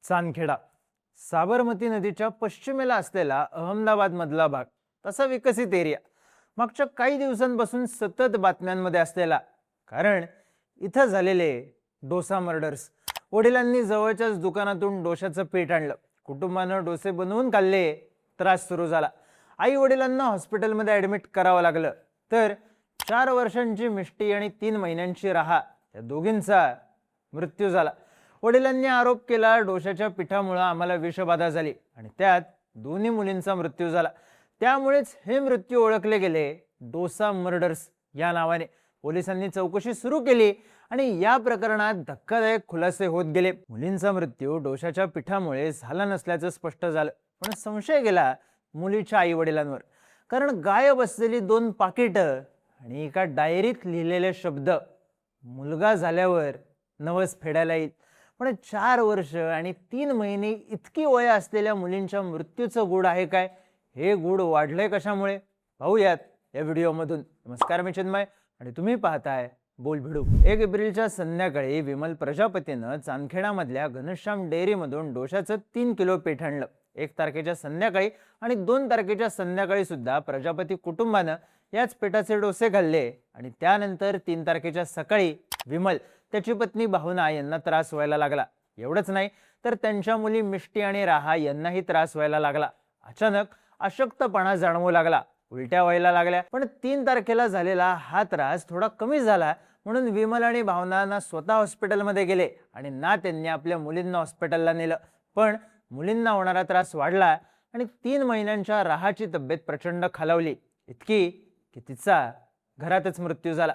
चांदखेडा साबरमती नदीच्या पश्चिमेला असलेला अहमदाबाद मधला भाग तसा विकसित एरिया मागच्या काही दिवसांपासून सतत बातम्यांमध्ये असलेला. कारण इथं झालेले डोसा मर्डर्स. वडिलांनी जवळच्याच दुकानातून डोशाचं पीठ आणलं, कुटुंबानं डोसे बनवून खाल्ले, त्रास सुरू झाला. आई वडिलांना हॉस्पिटलमध्ये ॲडमिट करावं लागलं. तर 4 वर्षांची मिष्टी आणि 3 महिन्यांची राहा या दोघींचा मृत्यू झाला. वडिलांनी आरोप केला, डोशाच्या पिठामुळे आम्हाला विषबाधा झाली आणि त्यात दोन्ही मुलींचा मृत्यू झाला. त्यामुळेच हे मृत्यू ओळखले गेले डोसा मर्डर्स या नावाने. पोलिसांनी चौकशी सुरू केली आणि या प्रकरणात धक्कादायक खुलासे होत गेले. मुलींचा मृत्यू डोशाच्या पिठामुळे झाला नसल्याचं स्पष्ट झालं. पण संशय गेला मुलीच्या आई वडिलांवर. कारण गायब असलेली 2 पाकिटं आणि एका डायरीत लिहिलेले शब्द मुलगा झाल्यावर नवस फेडायला येईल. पण 4 वर्ष आणि 3 महिने इतकी वय असलेल्या मुलींच्या मृत्यूचं गूढ आहे काय? हे गूढ वाढलंय कशामुळे? पाहूयात या व्हिडिओमधून. नमस्कार, मी चिन्मय आणि तुम्ही पाहताय बोलभिडू. 1 एप्रिलच्या संध्याकाळी विमल प्रजापतीनं चांदखेडामधल्या घनश्याम डेअरीमधून डोशाचं 3 किलो पीठ आणलं. 1 तारखेच्या संध्याकाळी आणि 2 तारखेच्या संध्याकाळी सुद्धा प्रजापती कुटुंबानं याच पिठाचे डोसे खाल्ले आणि त्यानंतर 3 तारखेच्या सकाळी विमल, त्याची पत्नी भावना यांना त्रास व्हायला लागला. एवढंच नाही तर त्यांच्या मुली मिष्टी आणि राहा यांनाही त्रास व्हायला लागला. अचानक अशक्तपणा जाणवू लागला, उलट्या व्हायला लागल्या. पण 3 तारखेला झालेला हा त्रास थोडा कमी झाला म्हणून विमल आणि भावना ना स्वतः हॉस्पिटलमध्ये गेले आणि ना त्यांनी आपल्या मुलींना हॉस्पिटलला नेलं. पण मुलींना होणारा त्रास वाढला आणि 3 महिन्यांच्या राहाची तब्येत प्रचंड खालावली, इतकी की तिचा घरातच मृत्यू झाला.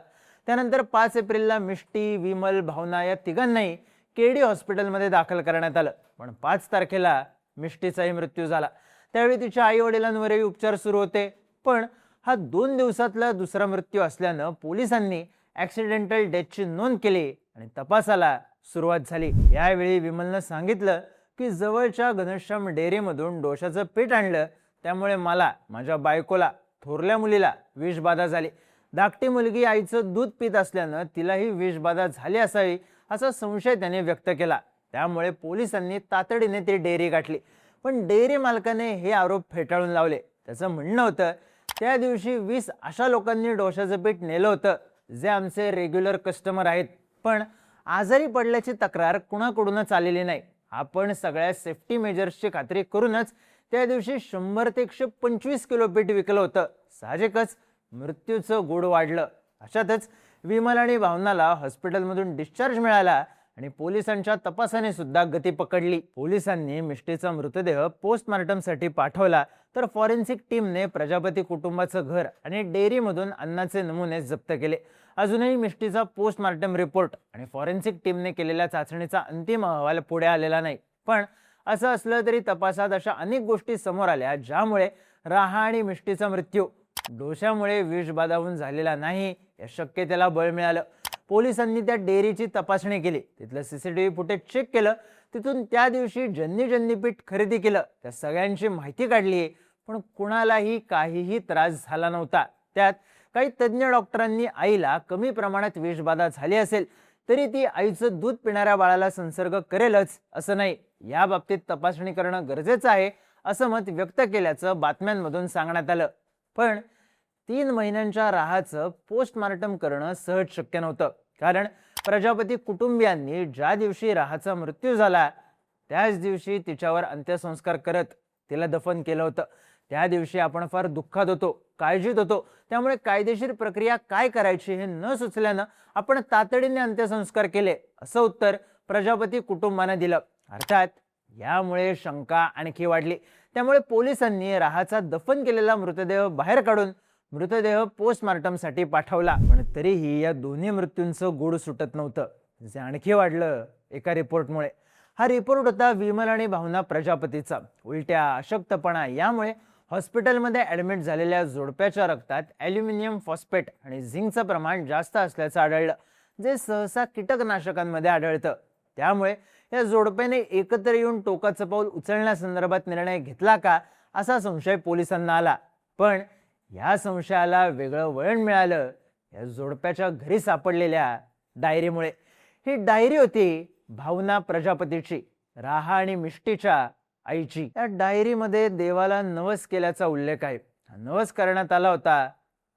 त्यानंतर 5 एप्रिलला मिष्टी, विमल, भावना या तिघांनाही केडी हॉस्पिटलमध्ये दाखल करण्यात आलं. पण 5 तारखेला मिष्टीचाही मृत्यू झाला. त्यावेळी तिच्या आई वडिलांवरही उपचार सुरू होते. पण हा 2 दिवसातला दुसरा मृत्यू असल्यानं पोलिसांनी ॲक्सिडेंटल डेथची नोंद केली आणि तपासाला सुरुवात झाली. यावेळी विमलनं सांगितलं की जवळच्या घनश्याम डेअरीमधून डोशाचं पीठ आणलं, त्यामुळे मला, माझ्या बायकोला, थोरल्या मुलीला विषबाधा झाली. धाकटी मुलगी आईचं दूध पित असल्यानं तिलाही विषबाधा झाली असावी असा संशय त्याने व्यक्त केला. त्यामुळे पोलिसांनी तातडीने ती डेअरी गाठली. पण डेअरी मालकाने हे आरोप फेटाळून लावले. त्याचं म्हणणं होतं त्या दिवशी 20 अशा लोकांनी डोशाचं पीठ नेलं होतं जे आमचे रेग्युलर कस्टमर आहेत, पण आजारी पडल्याची तक्रार कुणाकडूनच आलेली नाही. आपण सगळ्या सेफ्टी मेजर्सची खात्री करूनच त्या दिवशी 100 ते 125 किलो पीठ विकलं होतं. साहजिकच मृत्यूचं गूढ वाढलं. अशातच विमल आणि भावनाला हॉस्पिटलमधून डिस्चार्ज मिळाला आणि पोलिसांच्या तपासाने सुद्धा गती पकडली. पोलिसांनी मिष्टीचा मृतदेह पोस्टमार्टमसाठी पाठवला, तर फॉरेन्सिक टीमने प्रजापती कुटुंबाचं घर आणि डेअरीमधून अन्नाचे नमुने जप्त केले. अजूनही मिष्टीचा पोस्टमार्टम रिपोर्ट आणि फॉरेन्सिक टीमने केलेल्या चाचणीचा अंतिम अहवाल पुढे आलेला नाही. पण असं असलं तरी तपासात अशा अनेक गोष्टी समोर आल्या ज्यामुळे राहा आणि मिष्टीचा मृत्यू डोशामुळे विषबाधा होऊन झालेला नाही या शक्यतेला बळ मिळालं. पोलिसांनी त्या डेअरीची तपासणी केली, तिथलं सीसीटीव्ही फुटेज चेक केलं, तिथून त्या दिवशी ज्यांनी ज्यांनी पीठ खरेदी केलं त्या सगळ्यांची माहिती काढली. पण कुणालाही काहीही त्रास झाला नव्हता. त्यात काही तज्ज्ञ डॉक्टरांनी आईला कमी प्रमाणात विषबाधा झाली असेल तरी ती आईचं दूध पिणाऱ्या बाळाला संसर्ग करेलच असं नाही, या बाबतीत तपासणी करणं गरजेचं आहे असं मत व्यक्त केल्याचं बातम्यांमधून सांगण्यात आलं. पण 3 महिन्यांच्या राहाचं पोस्टमार्टम करणं सहज शक्य नव्हतं. कारण प्रजापती कुटुंबियांनी ज्या दिवशी राहाचा मृत्यू झाला त्याच दिवशी तिच्यावर अंत्यसंस्कार करत तिला दफन केलं होतं. त्या दिवशी आपण फार दुःखात होतो, काळजीत होतो. त्यामुळे कायदेशीर प्रक्रिया काय करायची हे न सुचल्यानं आपण तातडीने अंत्यसंस्कार केले असं उत्तर प्रजापती कुटुंबानं दिलं. अर्थात यामुळे शंका आणखी वाढली. त्यामुळे पोलिसांनी राहाचा दफन केलेला मृतदेह बाहेर काढून मृतदेह पोस्टमार्टमसाठी पाठवला. पण तरीही या दोन्ही मृत्यूंचं गूढ सुटत नव्हतं, जे आणखी वाढलं एका रिपोर्टमुळे. हा रिपोर्ट होता विमल आणि भावना प्रजापतीचा. उलट्या, अशक्तपणा यामुळे हॉस्पिटलमध्ये ॲडमिट झालेल्या जोडप्याच्या रक्तात ॲल्युमिनियम फॉस्फेट आणि झिंकचं प्रमाण जास्त असल्याचं आढळलं, जे सहसा कीटकनाशकांमध्ये आढळतं. त्यामुळे या जोडप्याने एकत्र येऊन टोकाचं पाऊल उचलण्यासंदर्भात निर्णय घेतला का असा संशय पोलिसांना आला. पण या संशयाला वेगळं वळण मिळालं या जोडप्याच्या घरी सापडलेल्या डायरीमुळे. ही डायरी होती भावना प्रजापतीची. राहा आणि मिष्टीच्या आईची. या डायरीमध्ये देवाला नवस केल्याचा उल्लेख आहे. नवस करण्यात आला होता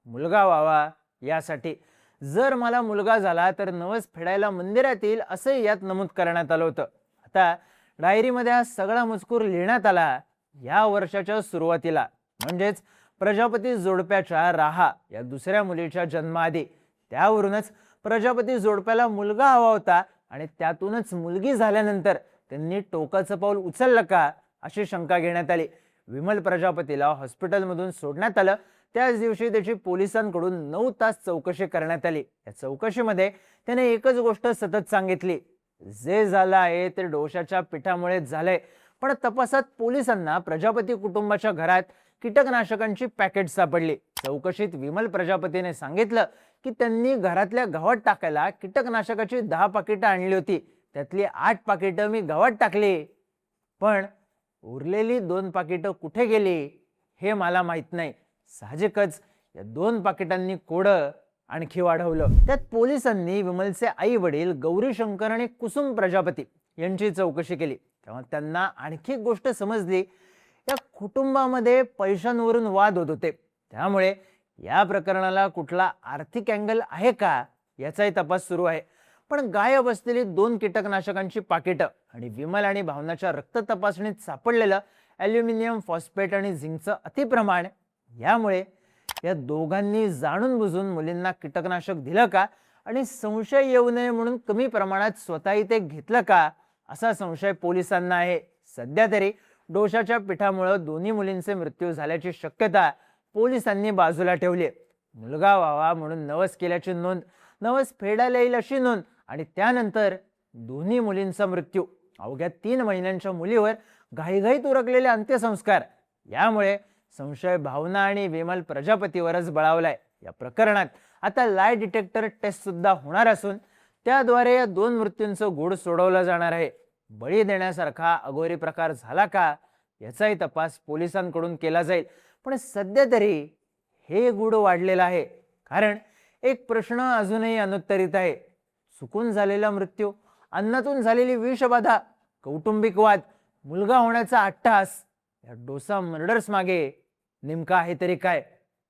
मुलगा व्हावा यासाठी. जर मला मुलगा झाला तर नवस फेडायला मंदिरात येईल असंही यात नमूद करण्यात आलं होतं. आता डायरीमध्ये हा सगळा मजकूर लिहिण्यात आला या वर्षाच्या सुरुवातीला, म्हणजेच प्रजापती जोडप्याच्या राहा या दुसऱ्या मुलीच्या जन्माआधी. त्यावरूनच प्रजापती जोडप्याला मुलगा हवा होता आणि त्यातूनच मुलगी झाल्यानंतर त्यांनी टोकाचं पाऊल उचललं का अशी शंका घेण्यात आली. विमल प्रजापतीला हॉस्पिटलमधून सोडण्यात आलं. त्याच दिवशी त्याची पोलिसांकडून 9 तास चौकशी करण्यात आली. या चौकशीमध्ये त्याने एकच गोष्ट सतत सांगितली, जे झालं आहे ते डोशाच्या पिठामुळेच झालंय. पण तपासात पोलिसांना प्रजापती कुटुंबाच्या घरात कीटकनाशकांची पॅकेट सापडली. चौकशीत विमल प्रजापतीने सांगितलं की त्यांनी घरातल्या गव्हात टाकायला कीटकनाशकाची 10 पाकिटं आणली होती. त्यातली 8 पाकिटं मी गव्हात टाकली, पण उरलेली 2 पाकिटं कुठे गेली हे मला माहित नाही. साहजिकच या 2 पाकिटांनी कोडं आणखी वाढवलं. त्यात पोलिसांनी विमलचे आई वडील गौरीशंकर आणि कुसुम प्रजापती यांची चौकशी केली. तेव्हा त्यांना आणखी एक गोष्ट समजली, या कुटुंबामध्ये पैशांवरून वाद होत होते. त्यामुळे या प्रकरणाला कुठला आर्थिक अँगल आहे का याचाही तपास सुरू आहे. पण गायब असलेली 2 कीटकनाशकांची पाकिटं आणि विमल आणि भावनाच्या रक्त तपासणीत सापडलेलं ॲल्युमिनियम फॉस्फेट आणि झिंकचं अतिप्रमाण, यामुळे या दोघांनी जाणून बुजून मुलींना कीटकनाशक दिलं का आणि संशय येऊ नये म्हणून कमी प्रमाणात स्वतःही ते घेतलं का असा संशय पोलिसांना आहे. सध्या तरी डोशाच्या पिठामुळे दोन्ही मुलींचे मृत्यू झाल्याची शक्यता पोलिसांनी बाजूला ठेवली. मुलगा व्हावा म्हणून नवस केल्याची नोंद, नवस फेडायला येईल अशी नोंद आणि त्यानंतर दोन्ही मुलींचा मृत्यू, अवघ्या 3 महिन्यांच्या मुलीवर घाईघाईत उरकलेले अंत्यसंस्कार, यामुळे संशय भावना आणि विमल प्रजापतीवरच बळावलाय. या प्रकरणात आता लाय डिटेक्टर टेस्ट सुद्धा होणार असून त्याद्वारे या 2 मृत्यूंचं गूढ सोडवलं जाणार आहे. बळी देण्यासारखा अघोरी प्रकार झाला का याचाही तपास पोलिसांकडून केला जाईल. पण सध्या तरी हे गूढ वाढलेलं आहे, कारण एक प्रश्न अजूनही अनुत्तरित आहे. चुकून झालेला मृत्यू, अन्नातून झालेली विषबाधा, कौटुंबिक वाद, मुलगा होण्याचा अट्टहास, या डोसा मर्डर्स मागे नेमका आहे तरी काय?